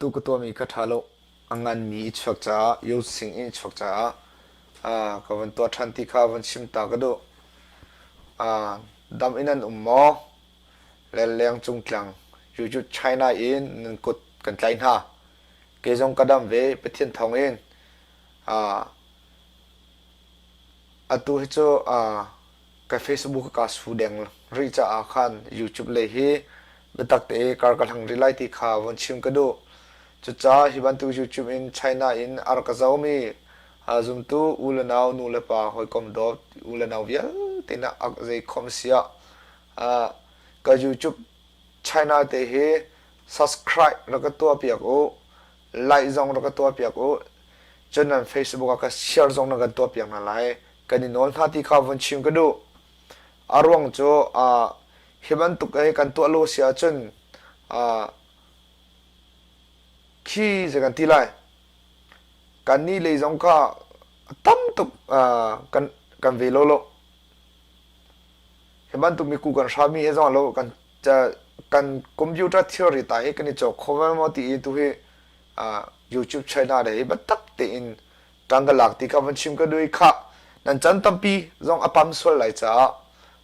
tu ko to mi ka thalo angan mi chok cha yo sing in chok cha ka van to than ti kha van sim ta ka do dam inan ummo leng chung tlang yu China in nan kut kan tlain ha ke jong kadam ve pathian thong in atu hi cho ka Facebook ka su deng ri cha a khan YouTube le hi betak te kar ka thang rilai ti kha von chim ka do chu cha hi ban tu YouTube in China in ar ka zaumi zum tu ulanaw nu le pa hoi kom do ulanaw via tina ak zai khom sia ka YouTube China te hi subscribe ra ka to piak o like zong ra ka to piak o chanan Facebook ka share zong na ka to piak na lai kani non tha ti kha von chim ka do arwang cho hiban tu kai kan to lo sia chun khi je kan ti lai kan ni le zong ka tam tu kan ve lo hiban tu mi ku kan sha mi he zong lo kan computer theory ta he kan cho khoma mo ti tu he YouTube China de ba tak te in tangalak ti ka van chim ka doi kha nan chan tampi zong apam sol lai cha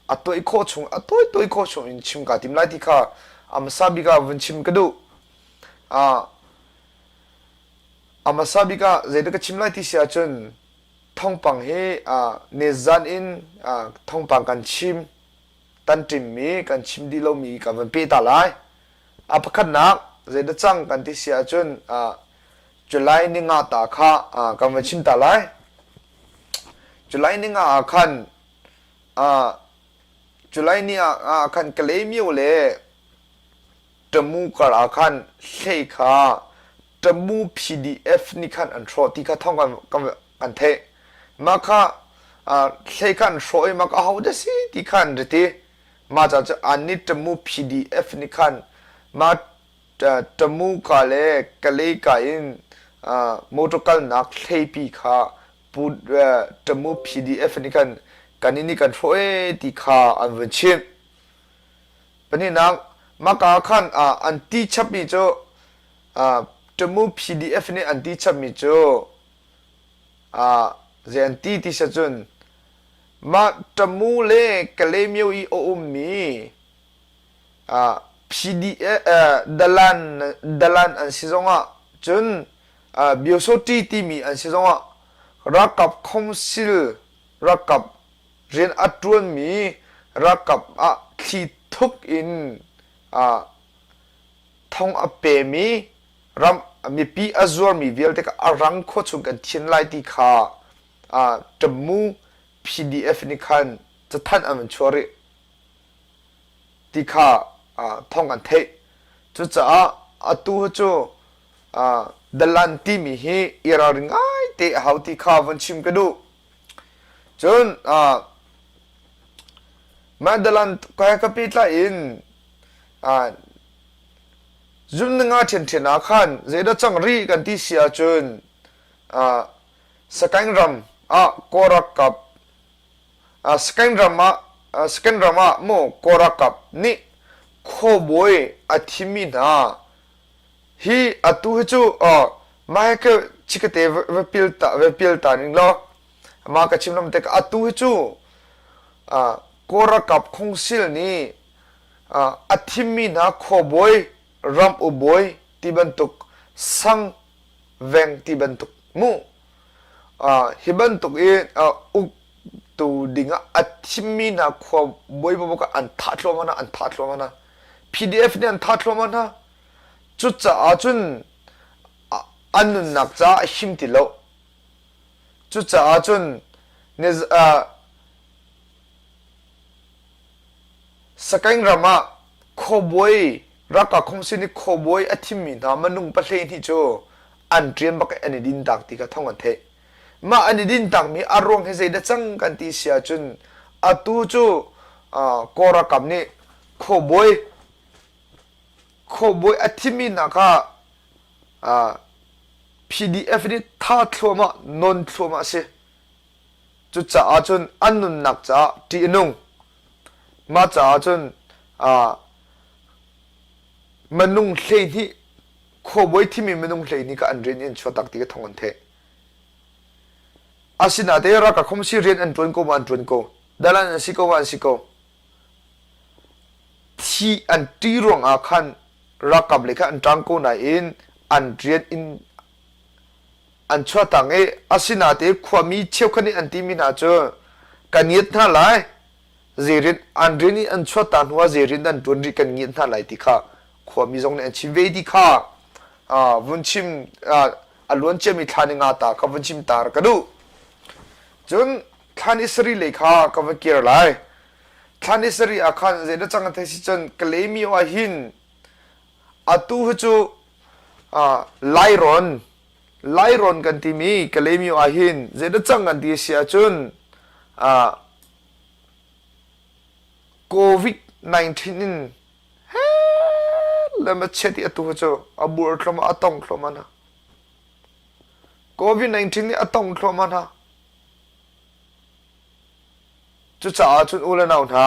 atoi kho chung atoi kho chung in chim ka tim lai ti kha amsabi ka van chim ka du amsabi ka zeda ka chim lai ti sia chun Thawngpang he ne zan in Thawngpang kan chim tan tim mi kan chim di lo mi ka van pe ta lai apakhat nak zeda chang kan ti sia chun July ni nga ta kha kan van chim ta lai July ni nga khan July ni khan claim yo le tamu kar khan sei kha tamu PDF ni khan an thro ti kha thong kan the ma kha sei khan shroi ma ka how da si ti khan rete ma cha ani tamu PDF ni khan ma tamu ka le kale ka in motokal nak sei pi kha pu tamu PDF ni kan kanini kan throe ti kha an ven chim pani nak maka khan anti chapi cho tamu PDF ni anti chapmi cho je anti ti sa chun ma tamu le kalemyo I o mi PDF dalan an sizonga chun biosoti ti mi an sizonga rakap khomsil rakap ren atruan mi rakap thi thuk in thong ape mi ram mi pi azor mi vel te ka arang kho chung kan thin lai ti kha tamu PDF ni khan cha than am chori ti kha thong kan the chu cha atu chu dalan ti mi hi ira ringai te how ti kha van chim ka du chun madalan kaya kapitla in zum nga chen a khan zeda changri kan ti sia chun sakang ram korakap sakang rama mo korakap ni khoboi athimi na hi atu chu mai ka chikate vepil ta ning lo ma ka chimlam te atu chu korakap khongsil ni athimi na khoboi ram uboi tibantuk sang veng tibantuk mu hibantuk e uk tu dinga athimi na khoboi bo ka an thatlo mana PDF ni an thatlo mana chu cha achun anun nak cha him ti lo chu cha achun ne sakang rama khoboi raka khomsini khoboi athimi na manung pahle ni cho an triam bak ani din tak ti ka thong the ma ani din tak mi arong he zeida chang kan ti sia chun atu chu kora kam ni khoboi athimi na ka PDF ni tha thloma non thloma se chu cha achun annun nak cha ti nung ma cha achun manung hle hi บอยที่มีมนุษย์เลยนี่ก็อันเรียนอินชัวตักที่ก็ท่องกันเทอาศินาเตรักกับคมสิเรียนอันจวนกูมันจวนกูดังนั้นสิโกวันสิโกที่อันตีรวงอาคันรักกับเลยค่ะอันจังกูนายอินอันเรียนอินอันชัวตังอาศินาเตความมีเชี่ยวคันนี้อันที่มีน่าเจอกันยึดท่าไรเจริญอันเรียนอันชัวตังหัวเจริญอันจวนริกันยึดท่าไรที่ข้าความมีตรงนี้อันชีวิตที่ข้าวันชิมอล้วนเจมีทานิงาตากับวันชิมตารกันดูจนทานิสรีเลขากับวันเกียร์ไรทานิสรีอาคารเจริญจังกันที่จนกเลมีวาหินอตูฮจูไลรอนกันที่มีกเลมีวาหินเจริญจังกันที่เสียจนโควิด-19แล้วมาเช็ดที่ตัวเจ้าอาบูร์ทลมาอัตองทลมานะโควิด-19นี่อัตองทลมานะจุดจ้าจุดอุลนาวนะ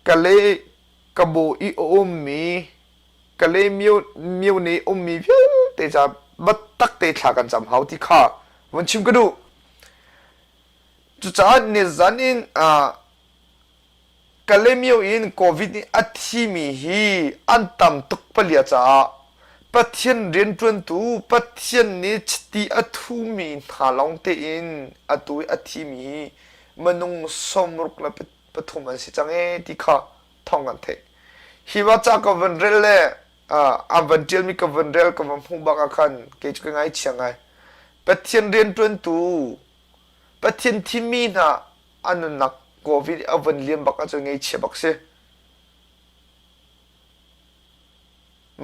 กะเลกบูอีอมมีกะเลมิวนี่อมมีเพี้ยแต่จะบัดตักเตะขากันจำเขาที่ข้าวันชิมก็ดูจุดจ้าเนี่ยจันอินกะเลมีอินโควิดนี่อัติมีฮีอันตัมตุกเปลี่ยจ้าปัทยันเรียนจวนตูปัทยันนี่ชติอัตุมีหาลองเตอินอัตุอัติมีมนุงสมรุกละปฐุมันสิจังที่ข้าท่องกันเถฮิวาจากัวันเรลเล่อันวันเจลมีกับวันเรลกับวันพุ่งบักอาคันเกี่ยวกับไงเชียงไงปัทยันเรียนจวนตูปัทยันที่มีนะอันนักโควิดอันเลี้ยงบักอาจจะไงเชียบักเส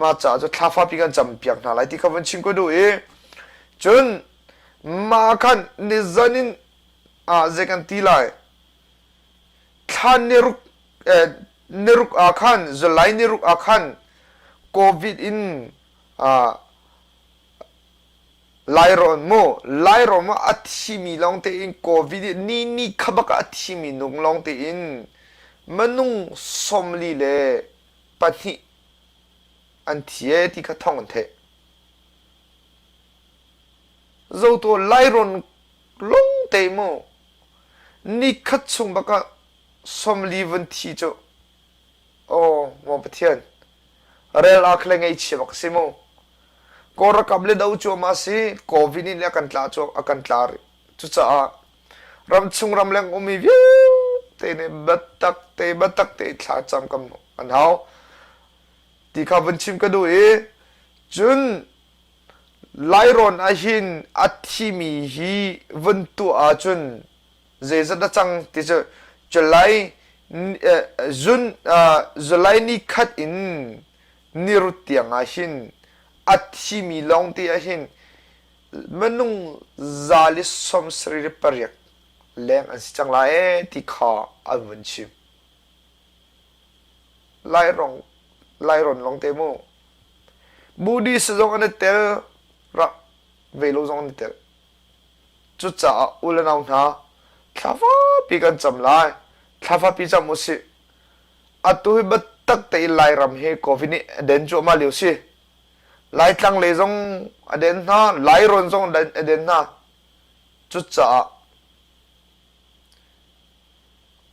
มาจากจะท้าฟ้าปีกันจำเปียกนาไรที่เขาวันชิงก็ดูจนมาคันนิจันินเจกันตีไลท่านเนรุกอาคันจะไลเนรุกอาคันโควิดไลรอนโมอัติมีลองเตอินโควิดนี่ขบักอัติมีนุงลองเตอินมนุงสมลีเลปนิอันที่ที่เขาท่องกันเถอะเราตัวไลรอนลงเตโมนี่ขัดซุงบักสมลีวันที่จ้โอ้มอปเทียนเรลอาคเลงไอเชียบักซิโมก็รักกับเลดาวจัวมาสิโควิดนี่เลี้ยกันตลาดจัวกันตลาดจุดจ้ารำซุงรำแรงอมีวิวเตเนี่ยบัดตักเตะตลาดจำกันอันเฮาที่ข้าวันชิมก็ดูจนไลรอนอาหินอัติมีฮีวันตัวอาจุนเจสัดจังที่จะไลจะไลนี่ขัดอินนิรุตเตียงอาหินอัติมีลองที่อาหินมนุงซาลิสสมสรีปริยกแรงอันสิจังไลที่ข้าอันวันชิมไลรอนลองเตโมบูดีสจงอันเตอร์ระเวโลจงอันเตอร์จุดจ้าอุลนาวนาท้าฟ้าปีกันจำไลท้าฟ้าปีจำมุสิอัตุฮิบัตตักเตยไลรำเฮโควิดนี่เดินจัวมาเลียวสิไลตังเลจงเดินนาไลรอนจงเดินนาจุดจ้า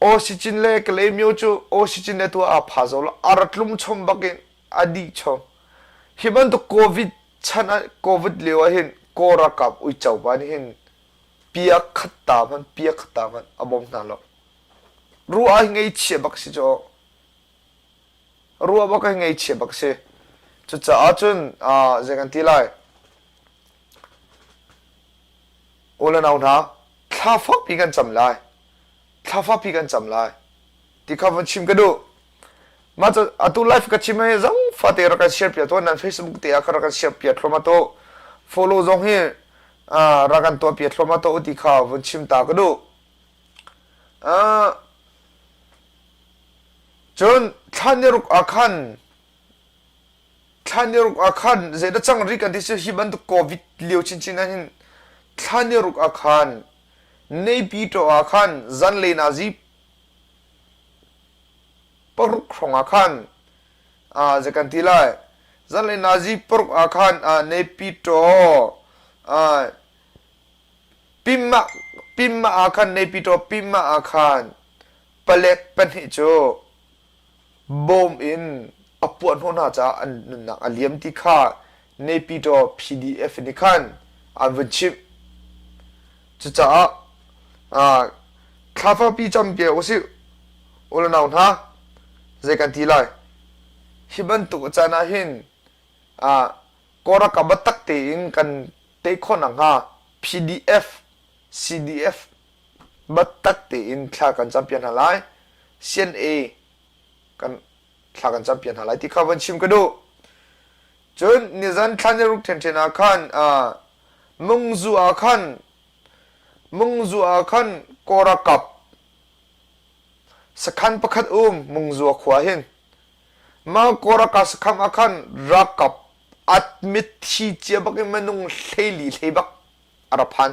โอซิจินเล่กเลมิวจูโอซิจินเล่ตัวอาพาโซลอารัตลุมชมบักเกนอดีชมฮิบันตุโควิดชันโควิดเลวะเห็นโครักับอุจจาระนี่เห็นเปียกขัดตามันอบมนั่นหรอรู้อะไรไงเชี่ยบักสิจ่อรู้ว่าบักไงเชี่ยบักสิจุดจ้าจุนเจกันทีไรโอเลนเอาหน้าท้าฟักปีกันจำไลท้าฟ้าปีกันจำไลที่ข้าวันชิมก็ดูมาจะตัวไลฟ์ก็ชิมให้จังฟ้าเตะรักกันแชร์เปียตัวนั้น Facebook เตะรักกันแชร์เปียทรมาโต follow จงให้รักกันตัวเปียทรมาโตที่ข้าวันชิมตาก็ดูจนท่านยรุกอาคันเจดจังริกันที่จะฮิบันตุโควิดเลี้ยวชินนั้นท่านยรุกอาคันในปีโตอาคันจันเลนาซีปรุกของอาคัน จะกันทีไรจันเลยนาจีปรกอาคารในปีโตปิมมาอาคารในปีโตปิมมาอาคารเปเล็กเป็นหิโจบอมอินอปวนหัวหน้าจ้าอันนักอเลียมที่ข้าในปีโต PDF นี่ขันอันวันชิปจะจ้าคาฟ้าปีจำเปียโอสิโอลนาวนะจะกันทีไรฮิบันตุกจานาหินกอรักกับตักเตอินกันเตะคนนังฮะ PDF CDF บัตตักเตอินคลากันจำเปียนหาไล CNA กันคลากันจำเปียนหาไลที่ข้าวันชิมกันดูจนนิจันขันยรุกเทนเทนาขันมุงจูอาขันกอรักกับสักขันประคัดมุงจูขวาหินมากอรักกับสักขันอาขันรักกับอัดมิดที่เจ็บกันมันนุ่งเลี้ยบักอาราพัน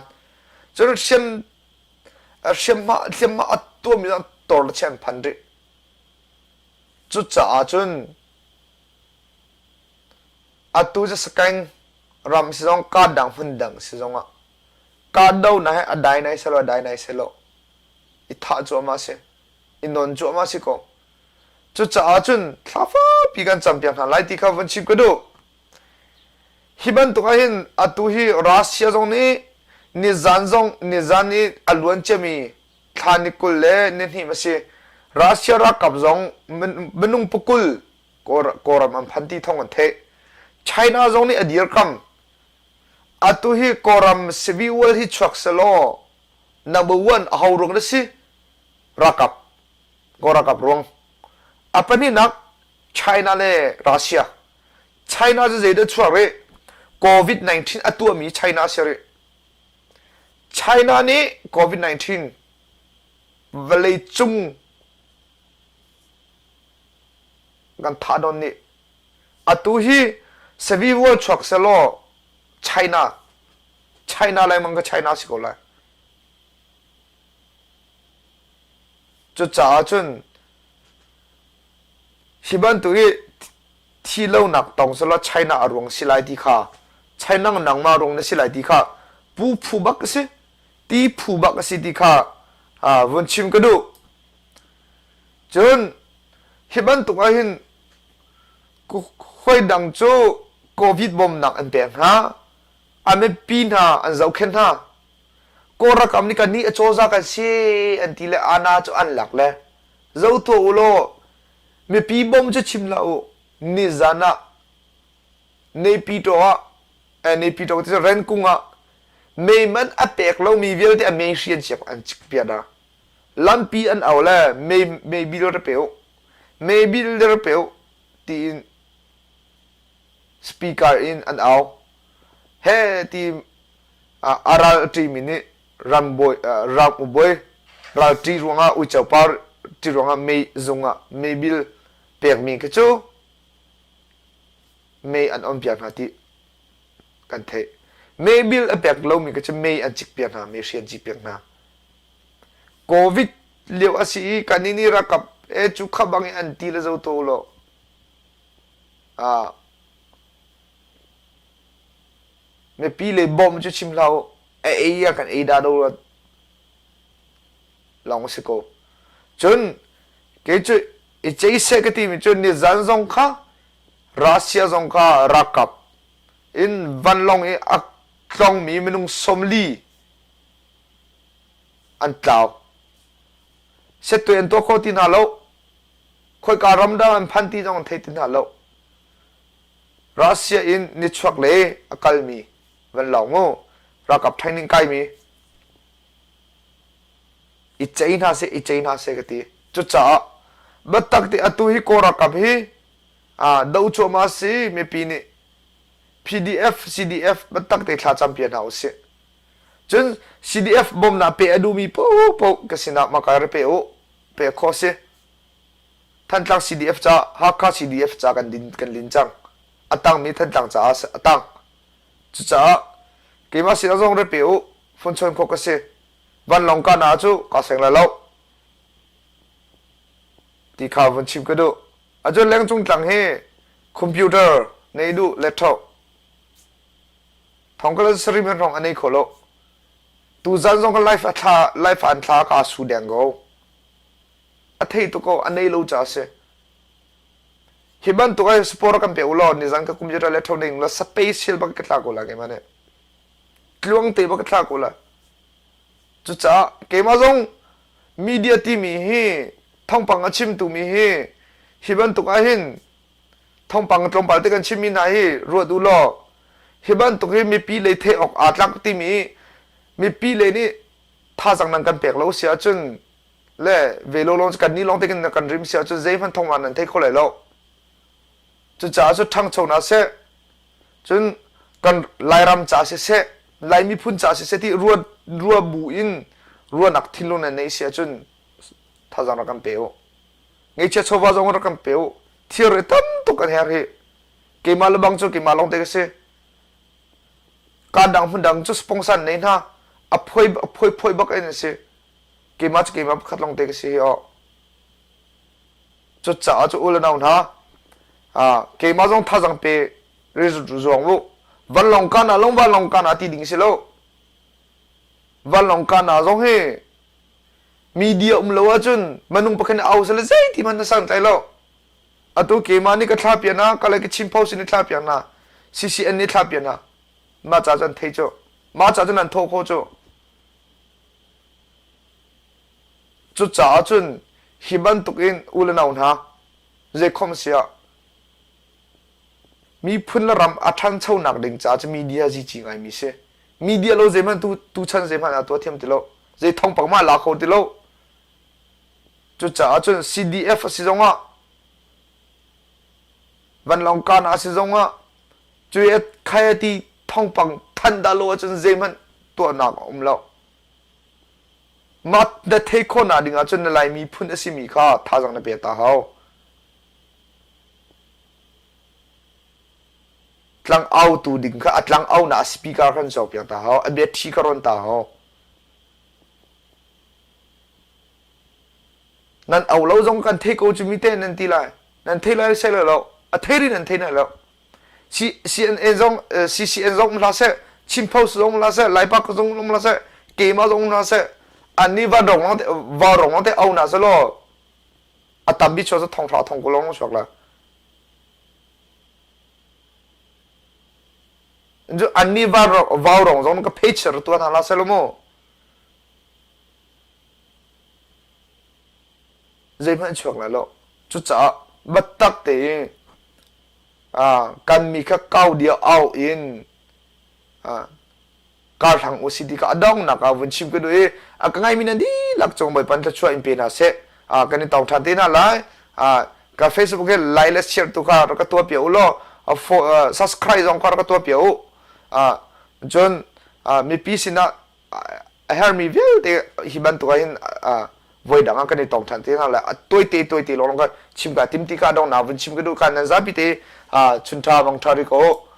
จนเชื่อมาอัดตัวมีอันตัวละเช่นพันริจุดจ้าจนอัดตัวจะสกังรำสิจงกาดังหุ่นดังสิจงกาดาวนะฮะอได้ไหนเสลอได้ไหนเสลออิท่าจัวมาสิอินนนจัวมาสิก็จุดจ้าจนท้าฟ้าปีกันจำเปียงหาไล่ที่เขาวันชิบก็ดูฮิบันตัวเห็นอัตุฮีรัสเซียจงนี้นิจานนี้อลวนเจมีทานิกุลเล่นี่นี่มาสิรัสเซียรักกับจงมันนุ่งปุกุลกอรมันพันธีท่องกันเทไชน่าจงนี้อดีตคำอัตุฮีกอรมซีวิวลฮีชักเซโลnumber one เอารงนั่นสิรักกับกอรักกับรองอัปนี้นักไชน่าเล่รัสเซียไชน่าจะเจอชัวร์เร่โควิด-19 อัตัวมีไชน่าเสียเร่ไชน่านี้โควิด-19เวลาจุงกันท่าดอนนี้อัตุฮีเซวิวอลชักเซโลไชน่าอะไรมันก็ไชน่าสิก็เลยจุดจ้าจนฮิบันตุยที่เล่าหนักตองสละไชน่าอารมณ์สิไลที่ข้าไชน่าหนังมารมณ์สิไลที่ข้าผู้บักสิตีผู้บักสิที่ข้าวันชิมก็ดูจนฮิบันตุกอาหินกูค่อยดังโจโควิดบอมหนักอันเปียงฮะอันไม่ปีนฮะอันเจ้าเข็นฮะก็รักอันนี้กันนี่โจซากันเสียอันที่เลอานาโจอันหลักเลยเจ้าตัวอุโลไม่ปีบอมจะชิมละโอนิจานะในปีตัวในปีตัวที่เรนกุงอ่ะไม่มันอเปกเรามีเวลที่อเมริกันเชียบอันจิกเปียดาลัมปีอันเอาเลยไม่บิลเดอร์เปียวที่สปีกเกอร์อินอันเอาเฮ้ที่อาราทีมินิรัมบอยราทีรวงอ่ะอุจจาระที่รวงอ่ะไม่จงอ่ะไม่บิลเปียกมีกระจูไม่อันอมเปียกนาทีกันเทไม่บิลเปียกเรามีกระจูไม่อันจิกเปียกนาไม่เชียนจิกเปียกนาโควิดเลี้ยวอาศัยกันนี่รักกับจุกขบังอันที่เราจะตัวโลไม่ปีเลยบอมจะชิมเรายกันดาดูลองสิโกจนเกจเจสกติมิจนนิจันซงค่ะรัสเซียซงค่ะรักกับอินวันลองอักลองมีมันงสมลีอันเต่าเสร็จตัวเองตัวโคตินาโลคอยการรำดามันพันตีจงเทตินาโลรัสเซียอินนิชวักเล่อากาลมีวันลองโมรักกับไทยนิงไกมีอิจฉาเสกติจุดจ้าบัดตักที่อตุฮิโกรักกับฮีดาวโชมาสีไม่ปีนี่ PDF CDF บัดตักที่ข้าจำเป็นเอาสิจน CDF บอมน่ะเปอดูมีปุ๊กสินะมาการเปโคสิท่านตั้ง CDF จ้าฮักข้า CDF จ้ากันลินจังตั้งมีท่านตั้งจ้าตั้งจุดจ้าเกี่ยมาสินะจงเรเปียวฟุนชนโคกสิวันลงกันอาจูก็เสียงแล้วที่ข้าวันชิมก็ดู ajo leng chung tlang he computer nei du laptop thongkal sri men rong anei kholo tu zan zong life an tha ka su deng go athei to ko anei lo cha se hiban to ai sport kam pe ulo ni zang ka computer laptop ding la spatial ba ka tla ko la ke mane tluang te ba ka tla ko la chu cha ke ma zong media ti mi hi thongpang achim tu mi hi hiban to ka hin thongpang tlom pal te kan chim mi na hi ro du lo hiban to ke mi pi le the ok atlak ti mi pi le ni tha jang nan kan pek lo sia chun le velo long kan ni long te kan rim sia chun zai phan thong wan nan the kho le lo chu cha chu thang chho na se chun kan lai ram cha se lai mi phun cha se ti ruwa bu in ruwa nak thin lo na nei sia chun tha jang kan peo ngai che chowa jong ra kan peo thier tam to kan her he ke mal bang chu ke malong te se ka dang phun dang chu sponsor nei na a phoi bak en se ke ma khat long te se yo chu cha chu ul na na ke ma jong tha jang pe re zu zong wo van long ka na long ba long ka na ti ding se lo van long ka na jong he media lo chun manung pakhan au sele zai ti man sang tai lo atu ke ma ni ka thla pia na ka le ke chim phau sin thla pia na ccn ni thla pia na ma cha jan thei cho ma cha jan an tho kho cho chu cha chun hiban tukin ulanaun ha je khom sia mi phun la ram athan chau nak ding cha cha media ji chi ngai mi se media lo je man tu chan je man a to them ti lo je thong pang ma la kho ti lo chu cha chun cdf si zonga van long kan a si zonga chu et khai ti thong pang than da lo chun je man to nak lo mat da the kho na ding a chun lai mi phun a si mi kha tha jang na pe ta hao tlang au tu ding kha atlang au na speaker khan so pya ta hao a be thi karon ta hao nan au lo jong kan the ko chu mi te nan ti lai nan the lai se lo a the ri nan the na lo cnn jong ccn jong la se chim post jong la se lai pa ko jong la se ke ma jong la se ani va rong te au na se lo a tam bi cho so thong thla thong ko long so la जो अन्नी वाव रंग जोन का फेचर तो ना लासे लोमो जेमन छोक ला लो चुचा बत्तक ते kan mi kha kau dia au in ka thang ocd ka adong na ka vun chim ke do e ka ngai min di lak chong bai pan ta chua in pe na se kan ni tau tha te na lai ka facebook ke lai le share tu ka to pe ulo subscribe jong ka to pe u John mi pisina her mi vil te hiban to hin voi dang ka ni tong than te na la toi te lo ka chim ka tim ti ka dong na vun chim ka du ka na za pi te chun tha bang thari ko